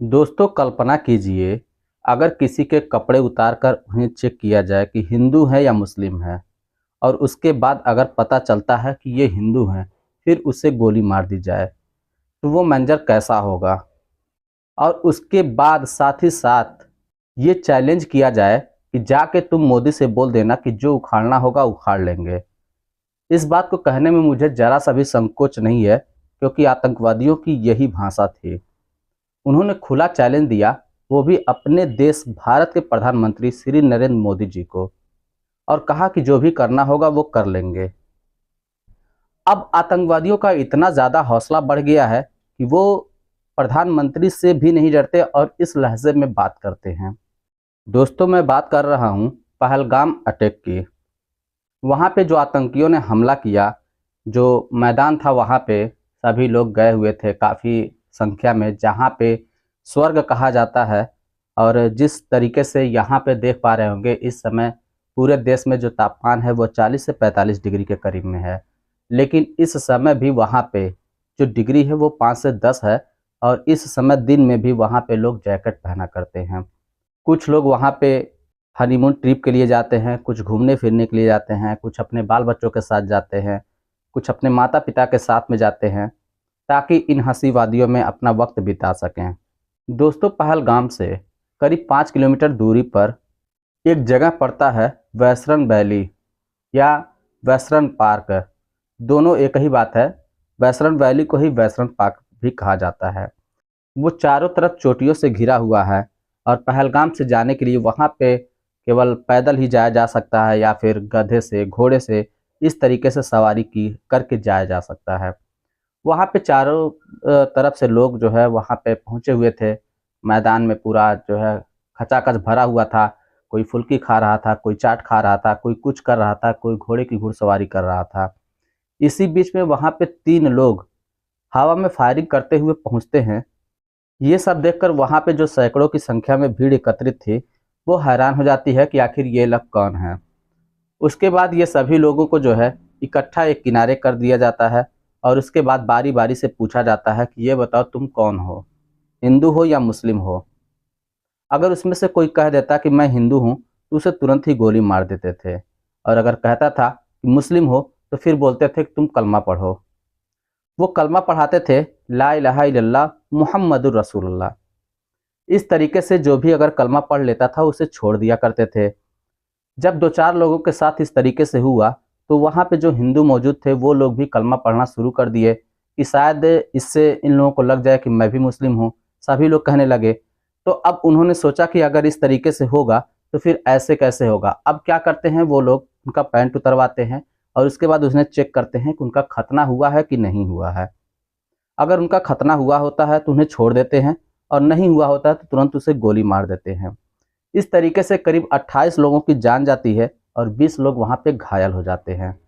दोस्तों कल्पना कीजिए, अगर किसी के कपड़े उतारकर उन्हें चेक किया जाए कि हिंदू है या मुस्लिम है और उसके बाद अगर पता चलता है कि ये हिंदू हैं, फिर उसे गोली मार दी जाए, तो वो मंज़र कैसा होगा? और उसके बाद साथ ही साथ ये चैलेंज किया जाए कि जाके तुम मोदी से बोल देना कि जो उखाड़ना होगा उखाड़ लेंगे। इस बात को कहने में मुझे ज़रा-सा भी संकोच नहीं है, क्योंकि आतंकवादियों की यही भाषा थी। उन्होंने खुला चैलेंज दिया, वो भी अपने देश भारत के प्रधानमंत्री श्री नरेंद्र मोदी जी को, और कहा कि जो भी करना होगा वो कर लेंगे। अब आतंकवादियों का इतना ज़्यादा हौसला बढ़ गया है कि वो प्रधानमंत्री से भी नहीं डरते और इस लहजे में बात करते हैं। दोस्तों मैं बात कर रहा हूँ पहलगाम अटैक की। वहाँ पे जो आतंकियों ने हमला किया, जो मैदान था वहाँ पे सभी लोग गए हुए थे काफ़ी संख्या में, जहाँ पे स्वर्ग कहा जाता है। और जिस तरीके से यहाँ पे देख पा रहे होंगे, इस समय पूरे देश में जो तापमान है वो 40 से 45 डिग्री के करीब में है। लेकिन इस समय भी वहाँ पे जो डिग्री है वो 5 से 10 है, और इस समय दिन में भी वहाँ पे लोग जैकेट पहना करते हैं। कुछ लोग वहाँ पे हनीमून ट्रिप के लिए जाते हैं, कुछ घूमने फिरने के लिए जाते हैं, कुछ अपने बाल बच्चों के साथ जाते हैं, कुछ अपने माता पिता के साथ में जाते हैं, ताकि इन हंसी वादियों में अपना वक्त बिता सकें। दोस्तों पहलगाम से करीब 5 किलोमीटर दूरी पर एक जगह पड़ता है वैसरन वैली या वैसरन पार्क। दोनों एक ही बात है। वैसरन वैली को ही वैसरन पार्क भी कहा जाता है। वो चारों तरफ चोटियों से घिरा हुआ है, और पहलगाम से जाने के लिए वहाँ पे केवल पैदल ही जाया जा सकता है, या फिर गधे से, घोड़े से, इस तरीके से सवारी की करके जाया जा सकता है। वहाँ पे चारों तरफ से लोग जो है वहाँ पे पहुँचे हुए थे। मैदान में पूरा जो है खचाखच भरा हुआ था। कोई फुल्की खा रहा था, कोई चाट खा रहा था, कोई कुछ कर रहा था, कोई घोड़े की घुड़सवारी कर रहा था। इसी बीच में वहाँ पे 3 लोग हवा में फायरिंग करते हुए पहुँचते हैं। ये सब देखकर वहाँ पे जो सैकड़ों की संख्या में भीड़ एकत्रित थी, वो हैरान हो जाती है कि आखिर ये लोग कौन हैं। उसके बाद ये सभी लोगों को जो है इकट्ठा एक किनारे कर दिया जाता है, और उसके बाद बारी-बारी से पूछा जाता है कि ये बताओ तुम कौन हो? हिंदू हो या मुस्लिम हो? अगर उसमें से कोई कह देता कि मैं हिंदू हूँ, तो उसे तुरंत ही गोली मार देते थे। और अगर कहता था कि मुस्लिम हो, तो फिर बोलते थे कि तुम कलमा पढ़ो। वो कलमा पढ़ाते थे, ला इलाहा इल्लल्लाह मुहम्मदुर रसूलुल्लाह। इस तरीके से जो भी अगर कलमा पढ़ लेता था उसे छोड़ दिया करते थे। जब 2-4 लोगों के साथ इस तरीके से हुआ, तो वहाँ पे जो हिंदू मौजूद थे वो लोग भी कलमा पढ़ना शुरू कर दिए कि शायद इससे इन लोगों को लग जाए कि मैं भी मुस्लिम हूँ। सभी लोग कहने लगे। तो अब उन्होंने सोचा कि अगर इस तरीके से होगा तो फिर ऐसे कैसे होगा। अब क्या करते हैं वो लोग, उनका पैंट उतरवाते हैं और उसके बाद उसने चेक करते हैं कि उनका खतना हुआ है कि नहीं हुआ है। अगर उनका खतना हुआ होता है तो उन्हें छोड़ देते हैं, और नहीं हुआ होता है तो तुरंत उसे गोली मार देते हैं। इस तरीके से करीब 28 लोगों की जान जाती है और 20 लोग वहाँ पे घायल हो जाते हैं।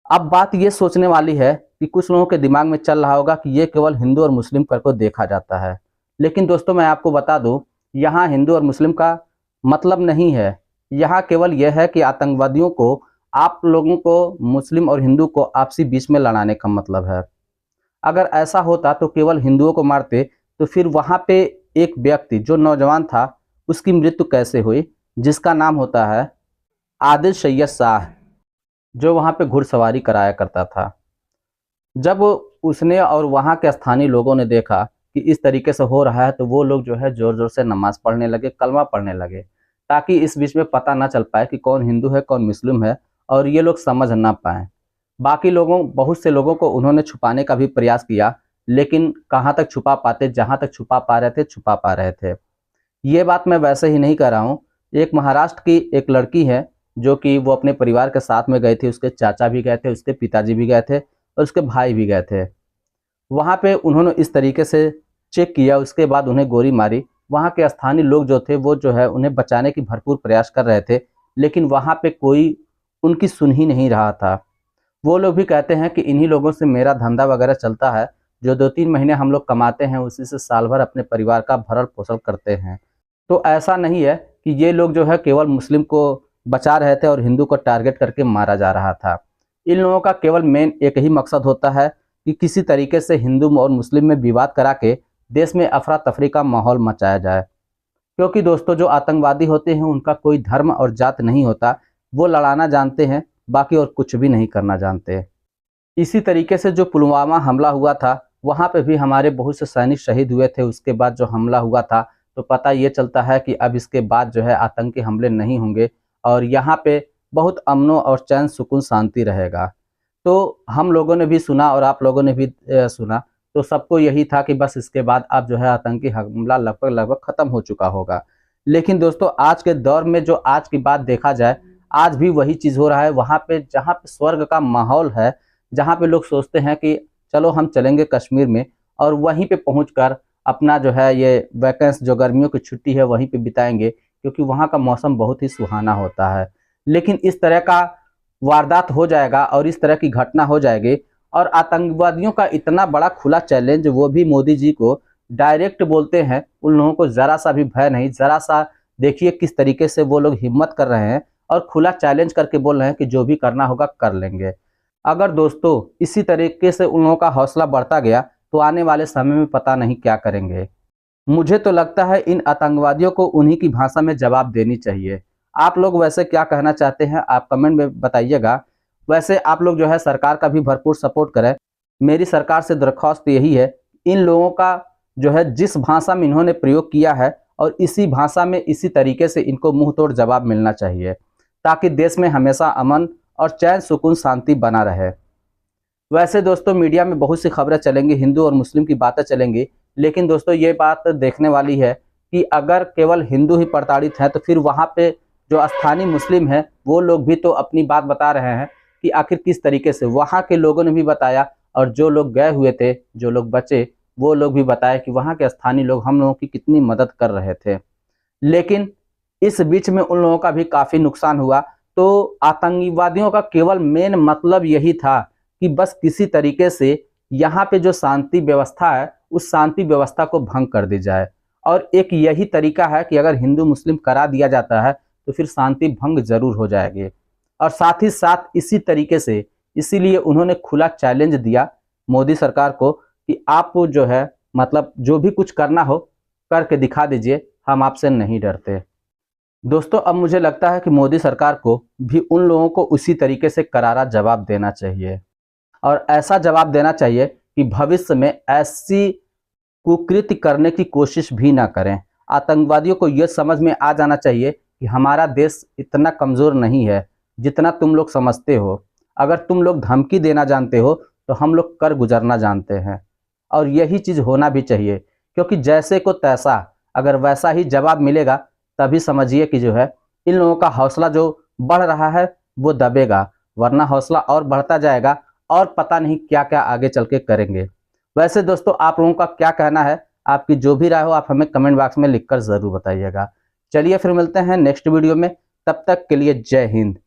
अब बात ये सोचने वाली है कि कुछ लोगों के दिमाग में चल रहा होगा कि ये केवल हिंदू और मुस्लिम करके देखा जाता है। लेकिन दोस्तों मैं आपको बता दूं, यहाँ हिंदू और मुस्लिम का मतलब नहीं है। यहाँ केवल यह है कि आतंकवादियों को, आप लोगों को, मुस्लिम और हिंदू को आपसी बीच में लड़ाने का मतलब है। अगर ऐसा होता तो केवल हिंदुओं को मारते, तो फिर वहाँ पे एक व्यक्ति जो नौजवान था उसकी मृत्यु कैसे हुई, जिसका नाम होता है आदिल सैयद शाह, जो वहाँ पे घुड़सवारी कराया करता था। जब उसने और वहाँ के स्थानीय लोगों ने देखा कि इस तरीके से हो रहा है, तो वो लोग जो है ज़ोर-ज़ोर से नमाज़ पढ़ने लगे, कलमा पढ़ने लगे, ताकि इस बीच में पता ना चल पाए कि कौन हिंदू है, कौन मुस्लिम है, और ये लोग समझ ना पाएँ। बाकी लोगों, बहुत से लोगों को उन्होंने छुपाने का भी प्रयास किया, लेकिन कहाँ तक छुपा पाते, जहाँ तक छुपा पा रहे थे, छुपा पा रहे थे। ये बात मैं वैसे ही नहीं कह रहा हूँ। एक महाराष्ट्र की एक लड़की है, जो कि वो अपने परिवार के साथ में गई थी, उसके चाचा भी गए थे, उसके पिताजी भी गए थे और उसके भाई भी गए थे। वहाँ पे उन्होंने इस तरीके से चेक किया, उसके बाद उन्हें गोली मारी। वहाँ के स्थानीय लोग जो थे वो जो है उन्हें बचाने की भरपूर प्रयास कर रहे थे, लेकिन वहाँ पे कोई उनकी सुन ही नहीं रहा था। वो लोग भी कहते हैं कि इन्हीं लोगों से मेरा धंधा वगैरह चलता है, जो 2-3 महीने हम लोग कमाते हैं उसी से साल भर अपने परिवार का भरण-पोषण करते हैं। तो ऐसा नहीं है कि ये लोग जो है केवल मुस्लिम को बचा रहे थे और हिंदू को टारगेट करके मारा जा रहा था। इन लोगों का केवल मेन एक ही मकसद होता है कि किसी तरीके से हिंदू और मुस्लिम में विवाद करा के देश में अफरा तफरी का माहौल मचाया जाए। क्योंकि दोस्तों जो आतंकवादी होते हैं उनका कोई धर्म और जात नहीं होता, वो लड़ाना जानते हैं, बाकी और कुछ भी नहीं करना जानते। इसी तरीके से जो पुलवामा हमला हुआ था, वहाँ पे भी हमारे बहुत से सैनिक शहीद हुए थे। उसके बाद जो हमला हुआ था तो पता ये चलता है कि अब इसके बाद जो है आतंकी हमले नहीं होंगे और यहाँ पे बहुत अमनो और चैन सुकून शांति रहेगा। तो हम लोगों ने भी सुना और आप लोगों ने भी सुना, तो सबको यही था कि बस इसके बाद अब जो है आतंकी हमला लगभग लगभग खत्म हो चुका होगा। लेकिन दोस्तों आज के दौर में जो आज की बात देखा जाए, आज भी वही चीज़ हो रहा है। वहाँ पे जहाँ पे स्वर्ग का माहौल है, जहाँ पे लोग सोचते हैं कि चलो हम चलेंगे कश्मीर में और वहीं पे पहुंचकर अपना जो है ये वैकेंस जो गर्मियों की छुट्टी है वहीं पे बिताएंगे, क्योंकि वहाँ का मौसम बहुत ही सुहाना होता है। लेकिन इस तरह का वारदात हो जाएगा और इस तरह की घटना हो जाएगी और आतंकवादियों का इतना बड़ा खुला चैलेंज, वो भी मोदी जी को डायरेक्ट बोलते हैं। उन लोगों को ज़रा सा भी भय नहीं, ज़रा सा देखिए किस तरीके से वो लोग हिम्मत कर रहे हैं और खुला चैलेंज करके बोल रहे हैं कि जो भी करना होगा कर लेंगे। अगर दोस्तों इसी तरीके से उन लोगों का हौसला बढ़ता गया तो आने वाले समय में पता नहीं क्या करेंगे। मुझे तो लगता है इन आतंकवादियों को उन्हीं की भाषा में जवाब देनी चाहिए। आप लोग वैसे क्या कहना चाहते हैं, आप कमेंट में बताइएगा। वैसे आप लोग जो है सरकार का भी भरपूर सपोर्ट करें। मेरी सरकार से दरख्वास्त यही है, इन लोगों का जो है जिस भाषा में इन्होंने प्रयोग किया है और इसी भाषा में इसी तरीके से इनको मुंह तोड़ जवाब मिलना चाहिए, ताकि देश में हमेशा अमन और चैन सुकून शांति बना रहे। वैसे दोस्तों मीडिया में बहुत सी खबरें चलेंगी, हिंदू और मुस्लिम की बातें चलेंगी, लेकिन दोस्तों ये बात देखने वाली है कि अगर केवल हिंदू ही प्रताड़ित हैं तो फिर वहाँ पे जो स्थानीय मुस्लिम हैं वो लोग भी तो अपनी बात बता रहे हैं कि आखिर किस तरीके से वहाँ के लोगों ने भी बताया और जो लोग गए हुए थे, जो लोग बचे, वो लोग भी बताया कि वहाँ के स्थानीय लोग हम लोगों की कितनी मदद कर रहे थे। लेकिन इस बीच में उन लोगों का भी काफ़ी नुकसान हुआ। तो आतंकवादियों का केवल मेन मतलब यही था कि बस किसी तरीके से यहाँ पे जो शांति व्यवस्था है उस शांति व्यवस्था को भंग कर दी जाए। और एक यही तरीका है कि अगर हिंदू मुस्लिम करा दिया जाता है तो फिर शांति भंग जरूर हो जाएगी। और साथ ही साथ इसी तरीके से इसीलिए उन्होंने खुला चैलेंज दिया मोदी सरकार को कि आप जो है मतलब जो भी कुछ करना हो करके दिखा दीजिए, हम आपसे नहीं डरते। दोस्तों अब मुझे लगता है कि मोदी सरकार को भी उन लोगों को उसी तरीके से करारा जवाब देना चाहिए और ऐसा जवाब देना चाहिए कि भविष्य में ऐसी कुकृत्य करने की कोशिश भी ना करें। आतंकवादियों को यह समझ में आ जाना चाहिए कि हमारा देश इतना कमज़ोर नहीं है जितना तुम लोग समझते हो। अगर तुम लोग धमकी देना जानते हो तो हम लोग कर गुजरना जानते हैं और यही चीज़ होना भी चाहिए, क्योंकि जैसे को तैसा, अगर वैसा ही जवाब मिलेगा तभी समझिए कि जो है इन लोगों का हौसला जो बढ़ रहा है वो दबेगा, वरना हौसला और बढ़ता जाएगा और पता नहीं क्या क्या आगे चल के करेंगे। वैसे दोस्तों आप लोगों का क्या कहना है, आपकी जो भी राय हो आप हमें कमेंट बॉक्स में लिखकर ज़रूर बताइएगा। चलिए फिर मिलते हैं नेक्स्ट वीडियो में, तब तक के लिए जय हिंद।